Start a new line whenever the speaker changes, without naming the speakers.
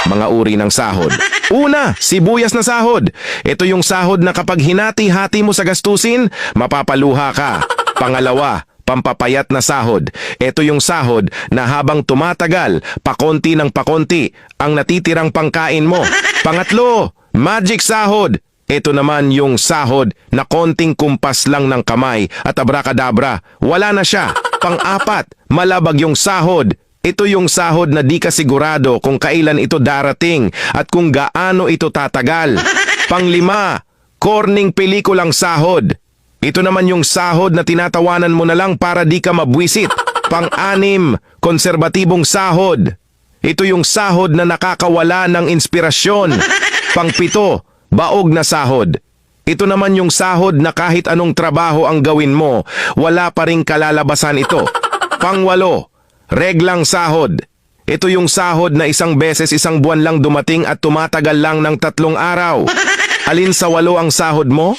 Mga uri ng sahod. Una, sibuyas na sahod. Ito yung sahod na kapag hinati-hati mo sa gastusin, mapapaluha ka. Pangalawa, pampapayat na sahod. Ito yung sahod na habang tumatagal, pakonti ng pakonti, ang natitirang pangkain mo. Pangatlo, magic sahod. Ito naman yung sahod na konting kumpas lang ng kamay at abracadabra, wala na siya. Pang-apat, malabag yung sahod. Ito yung sahod na di ka sigurado kung kailan ito darating at kung gaano ito tatagal. Panglima, corning pelikulang sahod. Ito naman yung sahod na tinatawanan mo na lang para di ka mabwisit. Pang-anim, konserbatibong sahod. Ito yung sahod na nakakawala ng inspirasyon. Pang-pito, baog na sahod. Ito naman yung sahod na kahit anong trabaho ang gawin mo, wala pa ring kalalabasan ito. Pang-walo, reglang sahod. Ito yung sahod na isang beses isang buwan lang dumating at tumatagal lang ng 3 araw. Alin sa 8 ang sahod mo?